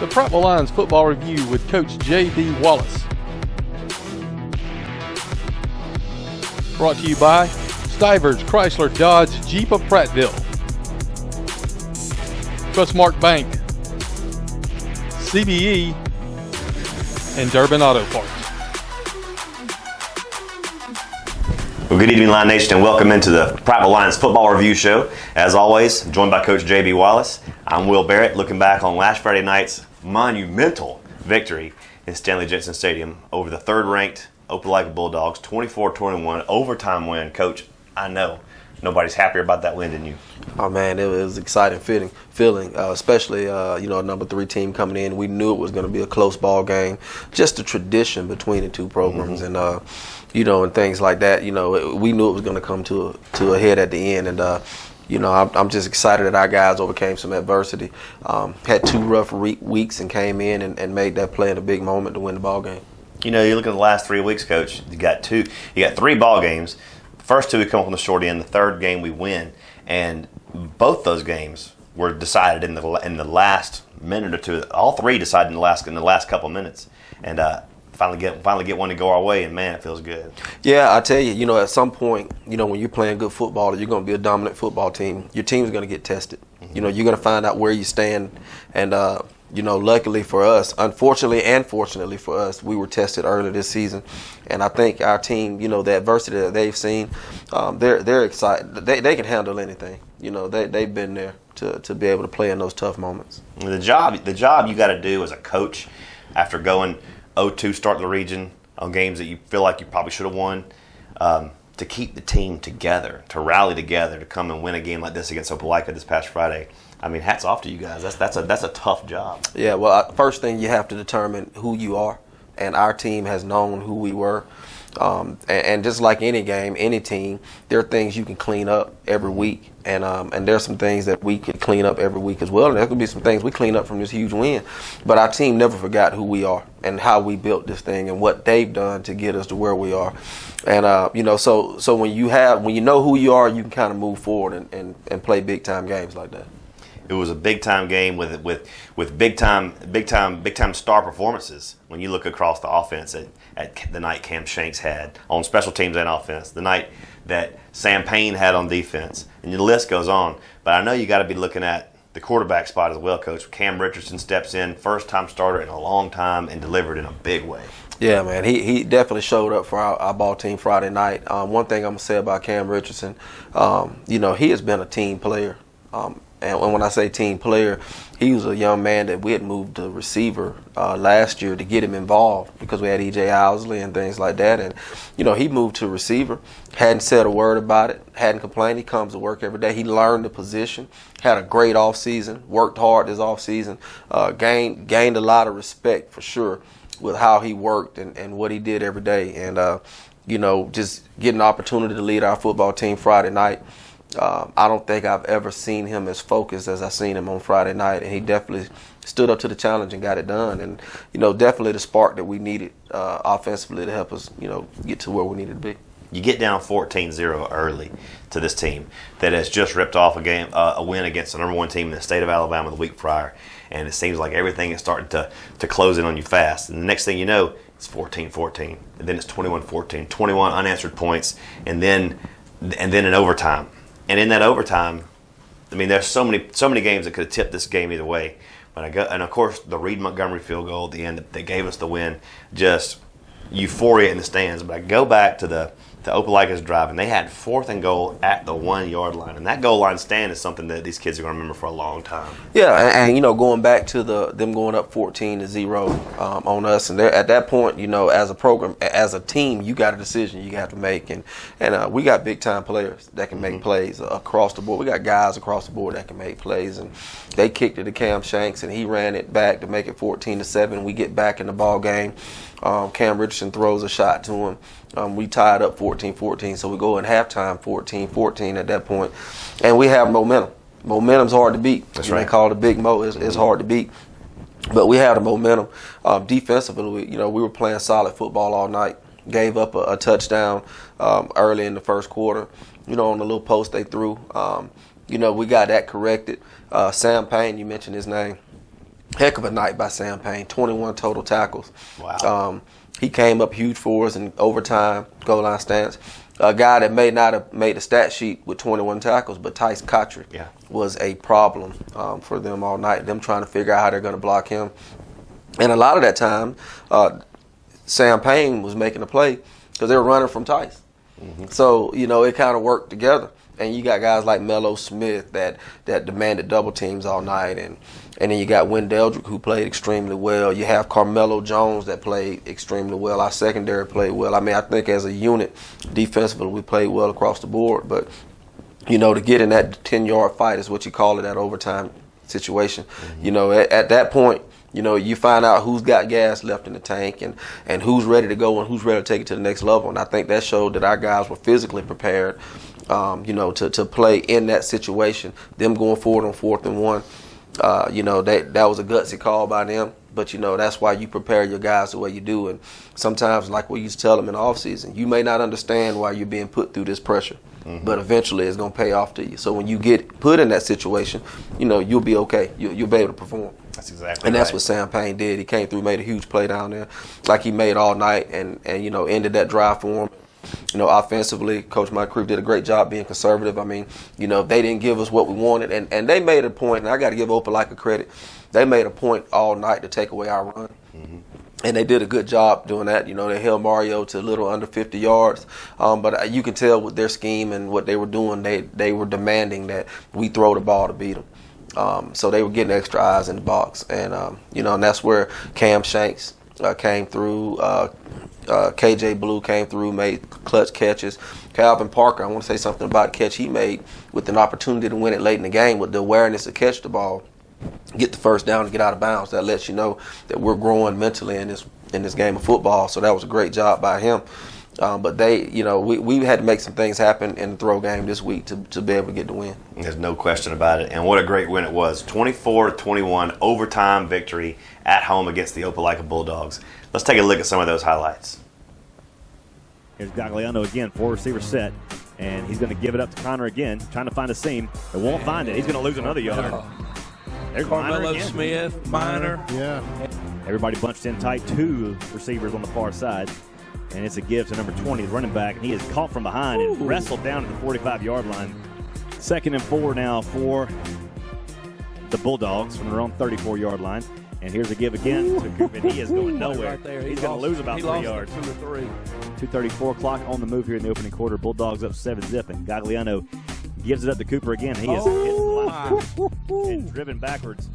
the Prattville Lions Football Review with Coach J.B. Wallace. Brought to you by Stivers Chrysler Dodge Jeep of Prattville, Trustmark Bank, CBE, and Durbin Auto Parts. Well, good evening, Lion Nation, and welcome into the Prattville Lions Football Review Show. As always, joined by Coach J.B. Wallace. I'm Will Barrett, looking back on last Friday night's monumental victory in Stanley Jensen Stadium over the third-ranked Opelika Bulldogs, 24-21 overtime win. Coach, I know nobody's happier about that win than you. Oh man, it was an exciting feeling, especially a number 3 team coming in. We knew it was going to be a close ball game, just a tradition between the two programs, and and things like that. We knew it was going to come to a head at the end, and I'm just excited that our guys overcame some adversity, had 2 rough weeks, and came in and made that play in a big moment to win the ball game. You look at the last 3 weeks, Coach. You got 3 ball games. The first 2 we come up on the short end. The third game we win, and both those games were decided in the last minute or two. All 3 decided in the last couple minutes, and finally get one to go our way. And man, it feels good. Yeah, I tell you, at some point, when you're playing good football, you're going to be a dominant football team. Your team's going to get tested. Mm-hmm. You're going to find out where you stand, and luckily for us, unfortunately and fortunately for us, we were tested early this season. And I think our team, the adversity that they've seen, they're excited. They can handle anything. They've been there to be able to play in those tough moments. The job you got to do as a coach after going 0-2 start the region on games that you feel like you probably should have won, to keep the team together, to rally together, to come and win a game like this against Opelika this past Friday. I mean, hats off to you guys. That's a tough job. Yeah, well, first thing you have to determine who you are, and our team has known who we were. And just like any game, any team, there are things you can clean up every week, and there's some things that we could clean up every week as well. And there could be some things we clean up from this huge win. But our team never forgot who we are and how we built this thing and what they've done to get us to where we are. And so when you know who you are, you can kind of move forward and play big time games like that. It was a big time game with big time star performances. When you look across the offense at the night Cam Shanks had on special teams and offense, the night that Sam Payne had on defense, and the list goes on. But I know you got to be looking at the quarterback spot as well, Coach. Cam Richardson steps in, first time starter in a long time, and delivered in a big way. Yeah, man, he definitely showed up for our ball team Friday night. One thing I'm gonna say about Cam Richardson, he has been a team player. And when I say team player, he was a young man that we had moved to receiver last year to get him involved because we had E.J. Owsley and things like that. And, he moved to receiver, hadn't said a word about it, hadn't complained. He comes to work every day. He learned the position, had a great offseason, worked hard this offseason, gained a lot of respect for sure with how he worked and what he did every day. And, just getting the opportunity to lead our football team Friday night. I don't think I've ever seen him as focused as I seen him on Friday night, and he definitely stood up to the challenge and got it done. And definitely the spark that we needed offensively to help us, get to where we needed to be. You get down 14-0 early to this team that has just ripped off a win against the number 1 team in the state of Alabama the week prior, and it seems like everything is starting to close in on you fast. And the next thing you know, it's 14-14, and then it's 21-14, 21 unanswered points, and then in overtime. And in that overtime, I mean, there's so many games that could have tipped this game either way. And of course, the Reed Montgomery field goal at the end that gave us the win, just euphoria in the stands. But I go back to the Opelika's drive, and they had 4th and goal at the 1-yard line. And that goal line stand is something that these kids are going to remember for a long time. Yeah, and going back to them going up 14-0 on us, and at that point, as a program, as a team, you got a decision you have to make, and we got big time players that can make plays across the board. We got guys across the board that can make plays, and they kicked it to Cam Shanks, and he ran it back to make it 14-7. We get back in the ball game. Cam Richardson throws a shot to him. We tied up 14-14, so we go in halftime 14-14 at that point, and we have momentum. Momentum's hard to beat. That's right. They call it a big mo. It's hard to beat, but we had the momentum. Defensively, we were playing solid football all night. Gave up a touchdown early in the first quarter. On the little post they threw. We got that corrected. Sam Payne, you mentioned his name. Heck of a night by Sam Payne, 21 total tackles. Wow. He came up huge for us in overtime, goal line stance. A guy that may not have made the stat sheet with 21 tackles, but Tice Kotrick was a problem for them all night, them trying to figure out how they're going to block him. And a lot of that time, Sam Payne was making a play because they were running from Tice. So, you know, it kind of worked together. And you got guys like Melo Smith that demanded double teams all night. And then you got Wendeldrick, who played extremely well. You have Carmelo Jones that played extremely well. Our secondary played well. I mean, I think as a unit, defensively, we played well across the board. But, you know, to get in that 10-yard fight is what you call it, that overtime situation. You know, at that point, you know, you find out who's got gas left in the tank and who's ready to go and who's ready to take it to the next level. And I think that showed that our guys were physically prepared, you know, to play in that situation. Them going forward on 4th and 1, you know, that was a gutsy call by them. But, you know, that's why you prepare your guys the way you do. And sometimes, like we used to tell them in the offseason, you may not understand why you're being put through this pressure. But eventually it's going to pay off to you. So when you get put in that situation, you know, you'll be okay. You'll be able to perform. That's exactly And that's right. what Sam Payne did. He came through, made a huge play down there like he made all night and you know, ended that drive for him. You know, offensively, Coach Mike Creef did a great job being conservative. I mean, you know, they didn't give us what we wanted. And they made a point, and I got to give Opelika credit. They made a point all night to take away our run. And they did a good job doing that. You know, they held Mario to a little under 50 yards. But you can tell with their scheme and what they were doing, they were demanding that we throw the ball to beat them. So they were getting extra eyes in the box. And, you know, and that's where Cam Shanks came through. KJ Blue came through, made clutch catches. Calvin Parker, I want to say something about a catch he made with an opportunity to win it late in the game with the awareness to catch the ball, get the first down and get out of bounds. That lets you know that we're growing mentally in this game of football. So that was a great job by him. But they, you know, we had to make some things happen in the throw game this week to be able to get the win. There's no question about it. And what a great win it was. 24-21 overtime victory at home against the Opelika Bulldogs. Let's take a look at some of those highlights. Here's Gagliano again, 4-receiver set. And he's going to give it up to Connor again, trying to find a seam. They won't find it. He's going to lose another yard. There's Carmelo Smith, Minor. Yeah. Everybody bunched in tight, 2 receivers on the far side. And it's a give to number 20, the running back. And he is caught from behind and wrestled down to the 45-yard line. 2nd and 4 now for the Bulldogs from their own 34-yard line. And here's a give again to Coop, and he is going nowhere. Right there. He's going to lose about 3 yards. 2 or 3. 2:34 clock on the move here in the opening quarter. Bulldogs up 7-zip, and Gagliano gives it up to Cooper again. He is hit and driven backwards.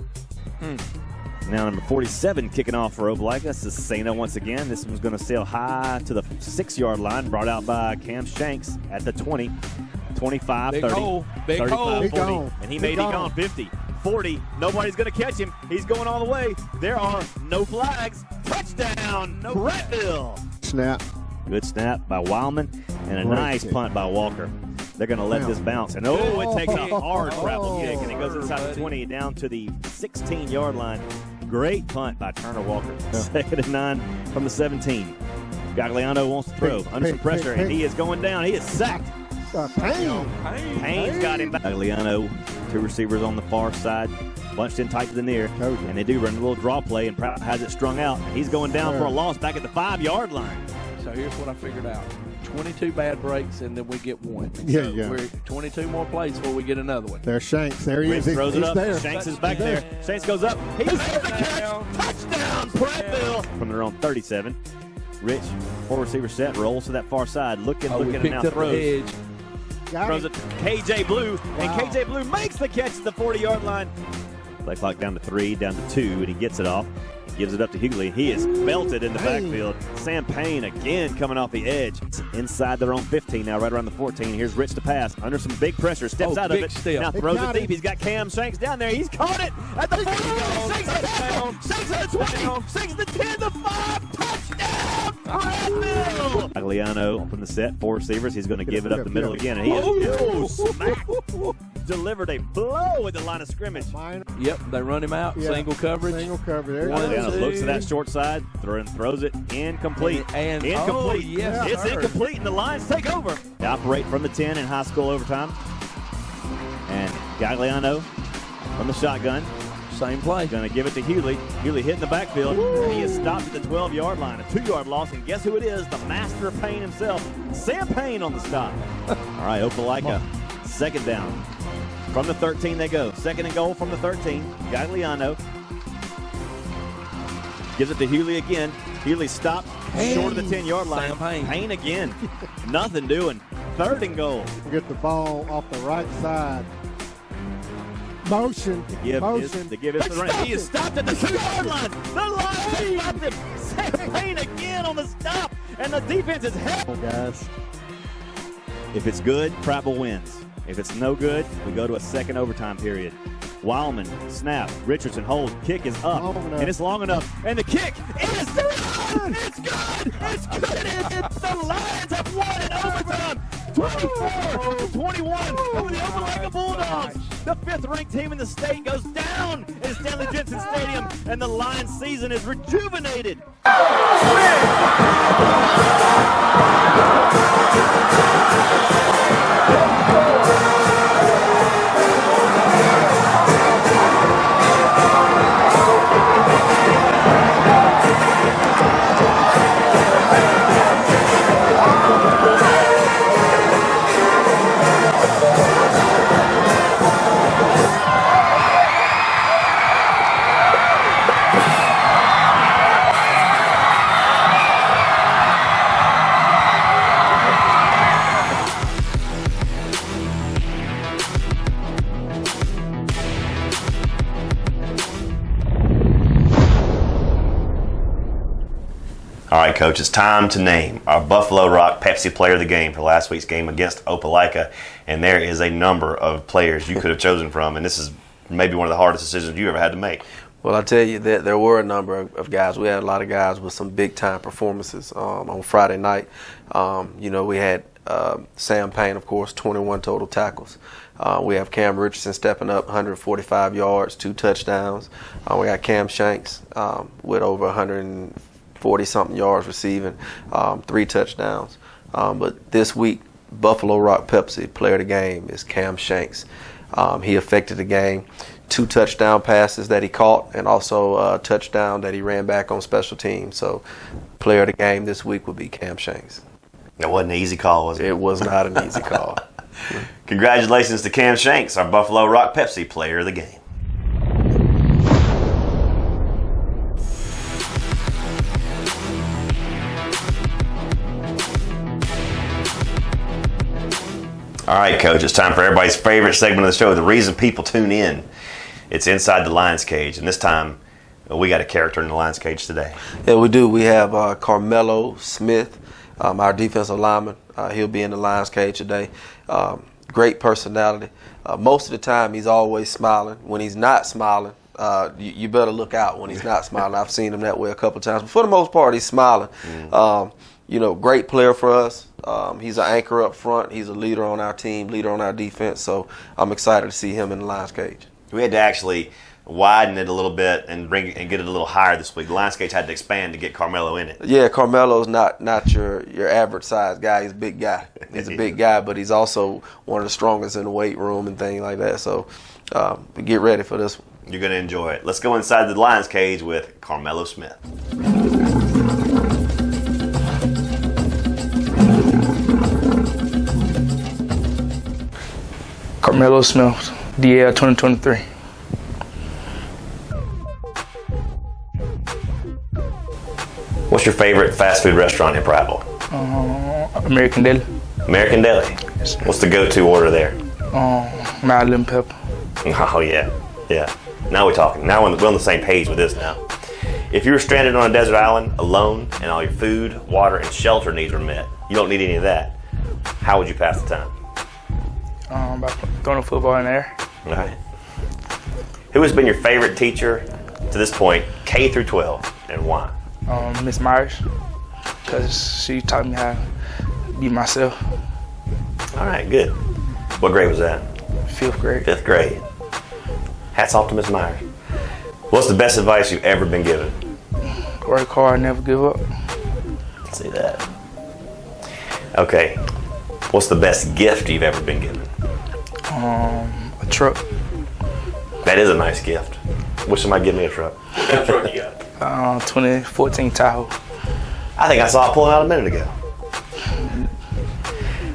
Now number 47 kicking off for Opelika. This is Sena once again. This one's going to sail high to the 6-yard line, brought out by Cam Shanks at the 20, 25, Big 30, hole. Big 35, hole. 40, gone. and he Big may be gone. gone 50, 40. Nobody's going to catch him. He's going all the way. There are no flags. Touchdown, Prattville. Snap. Good snap by Wildman and a Great nice kick. punt by Walker. They're going to let this bounce. And it takes a hard travel kick, and it goes inside the 20 down to the 16-yard line. Great punt by Turner Walker. 2nd and 9 from the 17. Gagliano wants to throw under some pressure, and he is going down. He is sacked. Payne. Payne's got him back. Gagliano, 2 receivers on the far side, bunched in tight to the near, and they do run a little draw play, and Pratt has it strung out. And he's going down for a loss back at the 5-yard line. So here's what I figured out. 22 bad breaks, and then we get 1. Yeah, so yeah. We're 22 more plays before we get another one. There's Shanks. There he Rich is. He's throws it up. there. Shanks is back there. Shanks goes up. He's got the catch. Touchdown, Prattville. From their own 37. Rich, 4-receiver set, rolls to that far side, looking, We and picked now up the throws. edge. Throws it to KJ Blue, and KJ Blue makes the catch at the 40-yard line. Play clock down to 3, down to 2, and he gets it off. Gives it up to Hughley. He is belted in the backfield. Sam Payne again coming off the edge. Inside their own 15 now, right around the 14. Here's Rich to pass. Under some big pressure. Steps out of big it. step. Now They throws got it deep. him. He's got Cam Shanks down there. He's caught it at the 40. Shanks at the 10. Shanks at the 20. Shanks at the 10, the 5. Touchdown, Prattville. Gagliano from the set. 4 receivers. He's going to give it up the middle again. And he is smack. Delivered a blow at the line of scrimmage. Yep, they run him out. Yeah. Single coverage. Single cover. There One, it is. Gagliano looks to that short side, throws it incomplete. And incomplete. yes, It's sir. incomplete, and the Lions take over. They operate from the 10 in high school overtime. And Gagliano from the shotgun Same play. Going to give it to Hewley. Hewley hitting the backfield. And he is stopped at the 12-yard line. A 2-yard loss. And guess who it is? The master of pain himself. Sam Payne on the stop. All right, Opelika. Second down. From the 13 they go. Second and goal from the 13. Gagliano. Gives it to Hewley again. Hewley stopped short of the 10-yard line. Sam Payne again. Nothing doing. Third and goal. Get the ball off the right side. Motion. To give his to the right. He is stopped at the 2-yard line. The line stopped him. Sam Payne again on the stop. And the defense is held. Guys. If it's good, Prattville wins. If it's no good, we go to a second overtime period. Wildman, snap, Richardson, hold, kick is up, and it's long enough, and the kick is good! It's good! It's good! The Lions have won in overtime! 24-21 over the Opelika Bulldogs! The 5th-ranked team in the state goes down in Stanley Jensen Stadium, and the Lions' season is rejuvenated! All right, Coach, it's time to name our Buffalo Rock Pepsi Player of the Game for last week's game against Opelika. And there is a number of players you could have chosen from, and this is maybe one of the hardest decisions you ever had to make. Well, I tell you that there were a number of guys. We had a lot of guys with some big-time performances on Friday night. We had Sam Payne, of course, 21 total tackles. We have Cam Richardson stepping up, 145 yards, 2 touchdowns. We got Cam Shanks with over 140-something yards receiving, 3 touchdowns. But this week, Buffalo Rock Pepsi Player of the Game is Cam Shanks. He affected the game. 2 touchdown passes that he caught, and also a touchdown that he ran back on special teams. So, Player of the Game this week would be Cam Shanks. It wasn't an easy call, was it? It was not an easy call. Congratulations to Cam Shanks, our Buffalo Rock Pepsi Player of the Game. All right, Coach, it's time for everybody's favorite segment of the show, the reason people tune in. It's Inside the Lions Cage, and this time we got a character in the Lions Cage today. Yeah, we do. We have Carmelo Smith, our defensive lineman. He'll be in the Lions Cage today. Great personality. Most of the time, he's always smiling. When he's not smiling, you better look out when he's not smiling. I've seen him that way a couple of times. But for the most part, he's smiling. Great player for us. He's an anchor up front. He's a leader on our team, leader on our defense. So I'm excited to see him in the Lions Cage. We had to actually widen it a little bit and get it a little higher this week. The Lions Cage had to expand to get Carmelo in it. Yeah, Carmelo's not your average size guy. He's a big guy. He's a big guy, but he's also one of the strongest in the weight room and things like that. So get ready for this one. You're going to enjoy it. Let's go inside the Lions Cage with Carmelo Smith. Carmelo Smith, DL 2023. What's your favorite fast food restaurant in Prattville? American Deli. American Deli. Yes, sir. What's the go-to order there? Mild lemon pepper. Oh, yeah. Now we're talking. Now we're on the same page with this now. If you were stranded on a desert island alone and all your food, water, and shelter needs were met, you don't need any of that, how would you pass the time? By throwing a football in the air. All right. Who has been your favorite teacher to this point, K through 12, and why? Miss Myers, because she taught me how to be myself. All right, good. What grade was that? 5th grade. 5th grade. Hats off to Miss Myers. What's the best advice you've ever been given? Work hard, never give up. See that. Okay. What's the best gift you've ever been given? A truck. That is a nice gift. Wish somebody give me a truck. What kind of truck you got? 2014 Tahoe. I think I saw it pulling out a minute ago.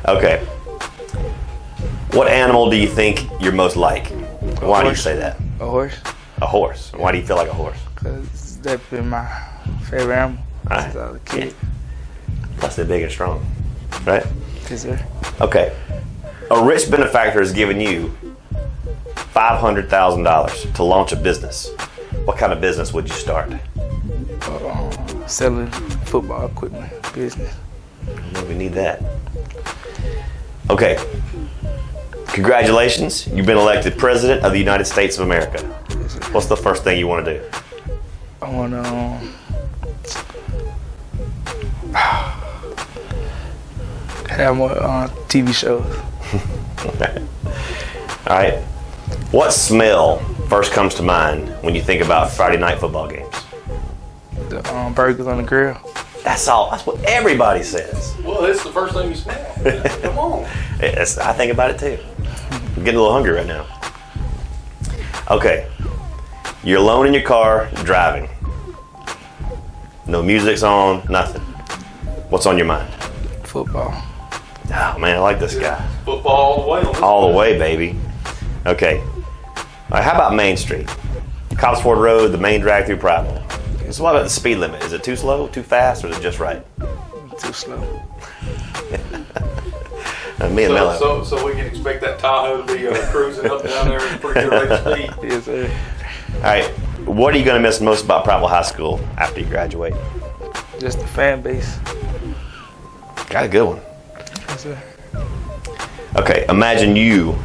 Okay. What animal do you think you're most like? Why do you say that? A horse. A horse. Why do you feel like a horse? Because that's been my favorite animal since I was a kid. Plus they're big and strong, right? Yes, sir. Okay. A rich benefactor has given you $500,000 to launch a business. What kind of business would you start? Selling football equipment business. We need that. Okay. Congratulations. You've been elected President of the United States of America. Yes, sir. What's the first thing you want to do? I want to have more TV shows. All right. What smell first comes to mind when you think about Friday night football games? The burgers on the grill. That's all. That's what everybody says. Well, it's the first thing you smell. Come on. I think about it too. I'm getting a little hungry right now. Okay. You're alone in your car driving. No music's on, nothing. What's on your mind? Football. Oh man, I like this guy. Football all the way. On this All the way, baby. Okay. All right, how about Main Street? Cobbsford Road, the main drag through Prattville. So what about the speed limit? Is it too slow, too fast, or is it just right? Too slow. Me and Mello. So we can expect that Tahoe to be cruising up and down there at a pretty good rate of speed. Yes, sir. All right. What are you going to miss most about Prattville High School after you graduate? Just the fan base. Got a good one. Yes, sir. Okay. Imagine you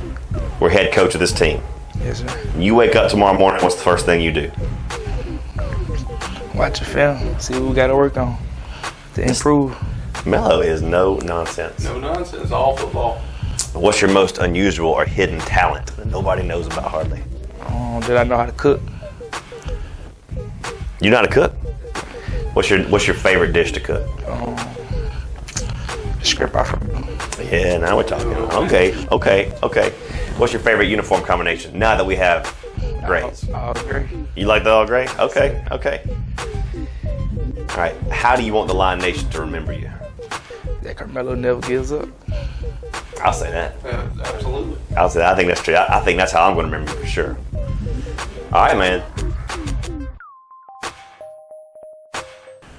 were head coach of this team. Yes, sir. You wake up tomorrow morning. What's the first thing you do? Watch your film. See what we got to work on to improve. Mello is no nonsense. No nonsense. All football. What's your most unusual or hidden talent that nobody knows about hardly? Did I know how to cook? You know how to cook? What's your favorite dish to cook? Scrape off from. Yeah, now we're talking. Okay. What's your favorite uniform combination now that we have grays? All gray. You like the all gray? Okay. All right. How do you want the Lion Nation to remember you? That Carmelo never gives up. I'll say that. Absolutely. I'll say that. I think that's true. I think that's how I'm going to remember you for sure. All right, man.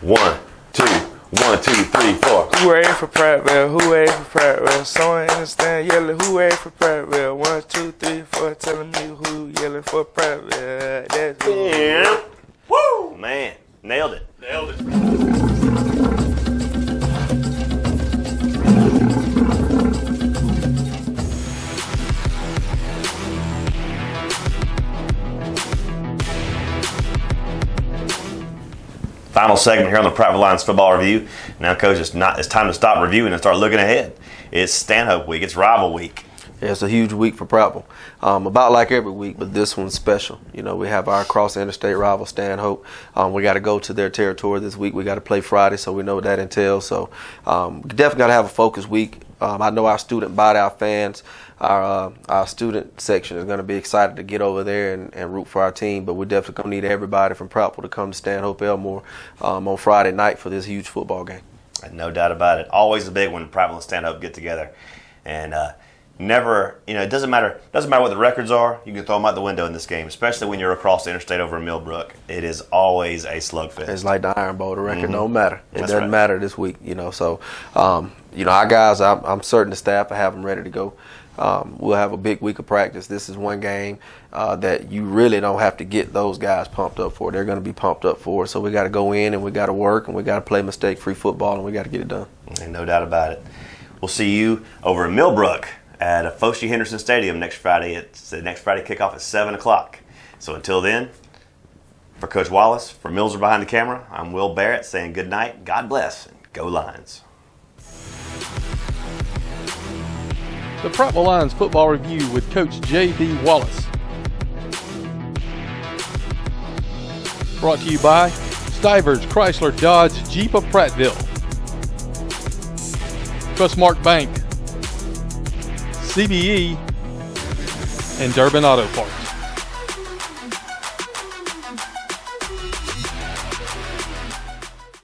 1, 2, 1, 2, 3, 4. Hooray for Prattville, hooray for Prattville. Someone understand yelling, hooray for Prattville. 1, 2, 3, 4, telling me who yelling for Prattville. That's who. Yeah. Woo! Man, nailed it. Nailed it. Final segment here on the Prattville Lions Football Review. Now, Coach, it's time to stop reviewing and start looking ahead. It's Stanhope Week. It's Rival Week. Yeah, it's a huge week for Prattville. About like every week, but this one's special. You know, we have our cross-interstate rival, Stanhope. We got to go to their territory this week. We got to play Friday, so we know what that entails. So we definitely got to have a focused week. I know our student body, our fans, our student section is going to be excited to get over there and root for our team. But we're definitely going to need everybody from Prattville to come to Stanhope Elmore on Friday night for this huge football game. No doubt about it. Always a big one. Prattville and Stanhope get together, and never, it doesn't matter what the records are. You can throw them out the window in this game, especially when you're across the interstate over in Millbrook. It is always a slugfest. It's like the Iron Bowl. The record don't matter. It That's doesn't right. matter this week. So our guys, I'm certain the staff, I have them ready to go. We'll have a big week of practice. This is one game that you really don't have to get those guys pumped up for. They're going to be pumped up for. So we got to go in and we got to work and we got to play mistake-free football and we got to get it done. And no doubt about it. We'll see you over in Millbrook at Foshie Henderson Stadium next Friday. It's the next Friday kickoff at 7 o'clock. So until then, for Coach Wallace, for Milzer behind the camera, I'm Will Barrett saying good night, God bless, and go Lions. The Prattville Lions Football Review with Coach J.B. Wallace. Brought to you by Stivers Chrysler Dodge Jeep of Prattville, Trustmark Bank, CBE, and Durbin Auto Parts.